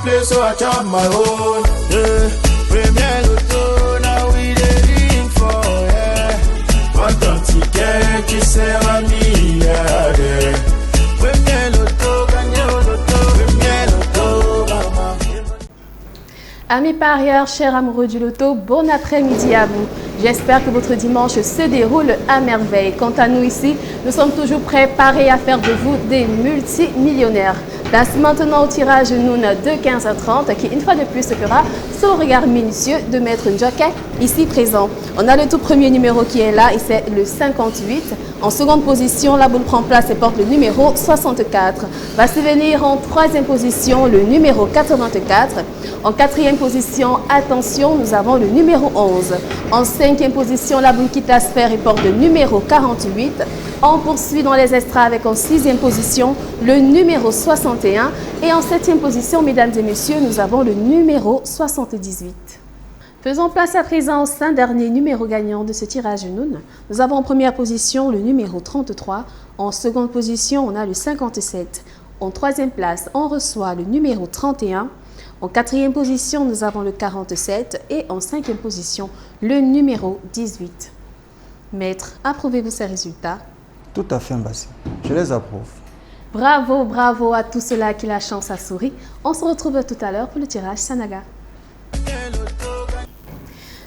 place, so I chop my own. Yeah. Premier Loto, now we dey for, yeah. What ton ticket qui sert à milliardaire. Premier Loto, gagné au loto, premier loto, maman. Amis parieurs, chers amoureux du loto, bon après-midi à vous. J'espère que votre dimanche se déroule à merveille. Quant à nous ici, nous sommes toujours préparés à faire de vous des multimillionnaires. Place maintenant au tirage Noun de 15 à 30 qui, une fois de plus, se fera sous le regard minutieux de Maître Jockey ici présent. On a le tout premier numéro qui est là et c'est le 58. En seconde position, la boule prend place et porte le numéro 64. Va se venir en troisième position le numéro 84. En quatrième position, attention, nous avons le numéro 11. En cinquième position, la boule quitte la sphère et porte le numéro 48. On poursuit dans les extras avec en sixième position le numéro 61. Et en septième position, mesdames et messieurs, nous avons le numéro 78. Faisons place à présent aux 5 derniers numéros gagnants de ce tirage Noun. Nous avons en première position le numéro 33. En seconde position, on a le 57. En troisième place, on reçoit le numéro 31. En quatrième position, nous avons le 47. Et en cinquième position, le numéro 18. Maître, approuvez-vous ces résultats? Tout à fait, Mbassi. Je les approuve. Bravo, bravo à tous ceux-là qui la chance a souri. On se retrouve tout à l'heure pour le tirage Sanaga.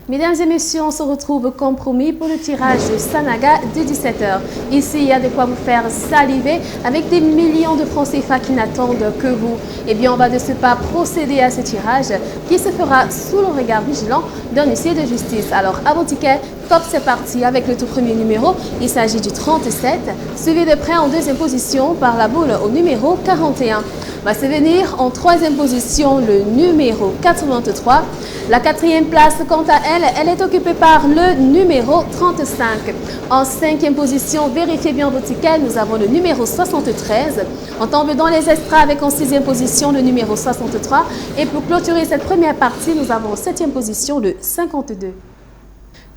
Mesdames et messieurs, on se retrouve comme promis pour le tirage Sanaga de 17h. Ici, il y a de quoi vous faire saliver avec des millions de francs CFA qui n'attendent que vous. Eh bien, on va de ce pas procéder à ce tirage qui se fera sous le regard vigilant d'un huissier de justice. Alors, à vos tickets, top, c'est parti avec le tout premier numéro. Il s'agit du 37, suivi de près en deuxième position par la boule au numéro 41. Va se venir en troisième position le numéro 83. La quatrième place, quant à elle, elle est occupée par le numéro 35. En cinquième position, vérifiez bien vos tickets, nous avons le numéro 73. On tombe dans les extras avec en sixième position le numéro 63. Et pour clôturer cette première partie, nous avons en septième position le 52.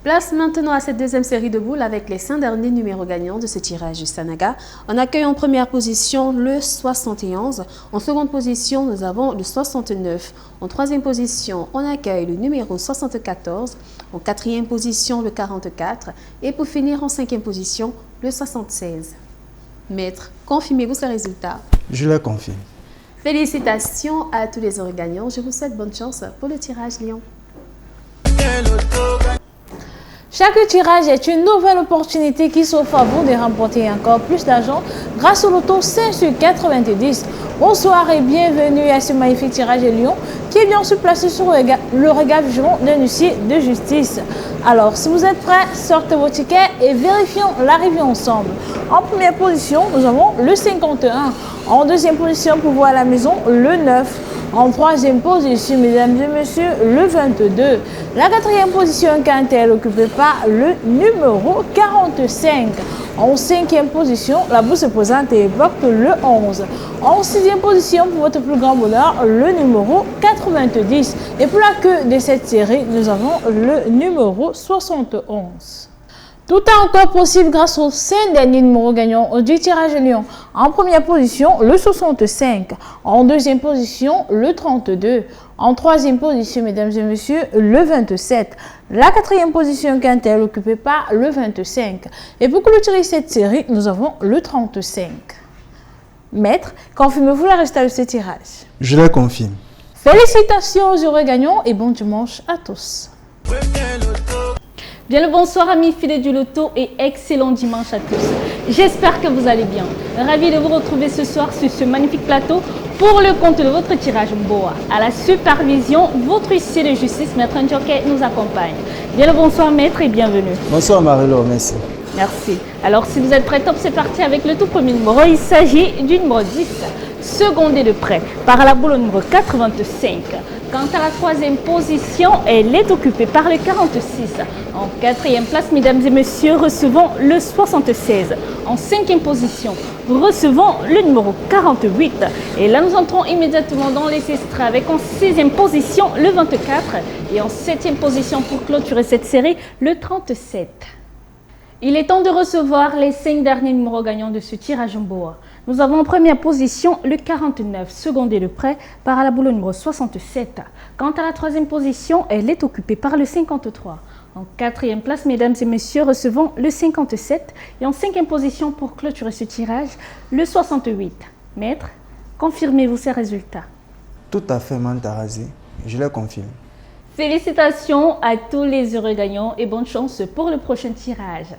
Place maintenant à cette deuxième série de boules avec les 5 derniers numéros gagnants de ce tirage Sanaga. On accueille en première position le 71. En seconde position, nous avons le 69. En troisième position, on accueille le numéro 74. En quatrième position, le 44. Et pour finir, en cinquième position, le 76. Maître, confirmez-vous ces résultats? Je les confirme. Félicitations à tous les heureux gagnants. Je vous souhaite bonne chance pour le tirage Lion. Chaque tirage est une nouvelle opportunité qui s'offre à vous de remporter encore plus d'argent grâce au loto 5 sur 90. Bonsoir et bienvenue à ce magnifique tirage de Lyon qui est bien sûr placé sur le regard vigilant d'un huissier de justice. Alors, si vous êtes prêts, sortez vos tickets et vérifions l'arrivée ensemble. En première position, nous avons le 51. En deuxième position, pour voir à la maison, le 9. En troisième position, mesdames et messieurs, le 22. La quatrième position, quand elle occupée par le numéro 45. En cinquième position, la boule se présente et évoque le 11. En sixième position, pour votre plus grand bonheur, le numéro 90. Et pour la queue de cette série, nous avons le numéro 71. Tout est encore possible grâce aux 5 derniers numéros gagnants du tirage Lyon. En première position, le 65. En deuxième position, le 32. En troisième position, mesdames et messieurs, le 27. La quatrième position, quand elle occupée par le 25. Et pour clôturer cette série, nous avons le 35. Maître, confirmez-vous le résultat de ce tirage? Je les confirme. Félicitations aux heureux gagnants et bon dimanche à tous. Bien le bonsoir amis fidèles du loto et excellent dimanche à tous. J'espère que vous allez bien. Ravi de vous retrouver ce soir sur ce magnifique plateau pour le compte de votre tirage Mboa. À la supervision, votre huissier de justice, Maître Jockey, nous accompagne. Bien le bonsoir Maître et bienvenue. Bonsoir Marilo, merci. Merci. Alors si vous êtes prêts, top, c'est parti avec le tout premier numéro. Il s'agit du numéro 10, secondé de près par la boule au numéro 85. Quant à la troisième position, elle est occupée par le 46. En quatrième place, mesdames et messieurs, recevons le 76. En cinquième position, recevons le numéro 48. Et là, nous entrons immédiatement dans les extraits avec en sixième position le 24. Et en septième position, pour clôturer cette série, le 37. Il est temps de recevoir les 5 derniers numéros gagnants de ce tirage Mboa. Nous avons en première position le 49, secondé de près par la boule numéro 67. Quant à la troisième position, elle est occupée par le 53. En quatrième place, mesdames et messieurs, recevons le 57. Et en cinquième position, pour clôturer ce tirage, le 68. Maître, confirmez-vous ces résultats? Tout à fait, Mantarazi. Je le confirme. Félicitations à tous les heureux gagnants et bonne chance pour le prochain tirage.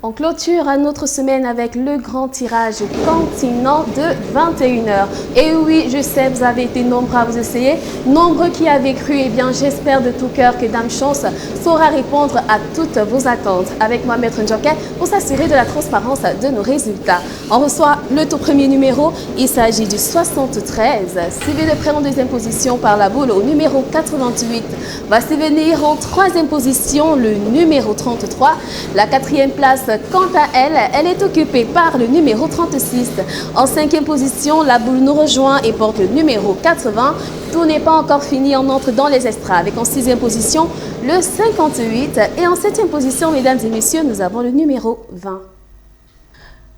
On clôture notre semaine avec le grand tirage continent de 21h. Et oui, je sais, vous avez été nombreux à vous essayer, nombreux qui avaient cru. Eh bien, j'espère de tout cœur que Dame Chance saura répondre à toutes vos attentes. Avec moi, Maître Njoké, pour s'assurer de la transparence de nos résultats. On reçoit le tout premier numéro. Il s'agit du 73, suivi de près en deuxième position par la boule au numéro 88. Va s'y venir en troisième position le numéro 33. La quatrième place, quant à elle, elle est occupée par le numéro 36. En cinquième position, la boule nous rejoint et porte le numéro 80. Tout n'est pas encore fini, on entre dans les extras avec en sixième position le 58. Et en septième position, mesdames et messieurs, nous avons le numéro 20.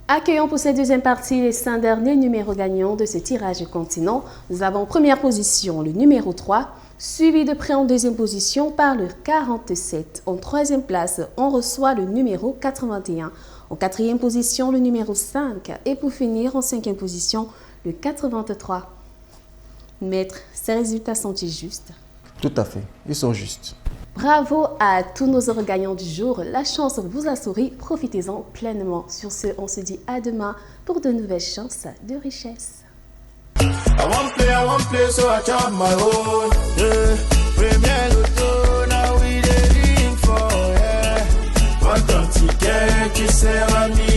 Accueillons pour cette deuxième partie les 5 derniers numéros gagnants de ce tirage continent. Nous avons en première position le numéro 3, suivi de près en deuxième position par le 47. En troisième place, on reçoit le numéro 81. En quatrième position, le numéro 5. Et pour finir, en cinquième position, le 83. Maître, ces résultats sont-ils justes? Tout à fait, ils sont justes. Bravo à tous nos heureux gagnants du jour. La chance vous a souri. Profitez-en pleinement. Sur ce, on se dit à demain pour de nouvelles chances de richesse. I want play, so I chop my own. Yeah, Premier Lotto, now we dey ring for, yeah. What don't you care, qui sert à mi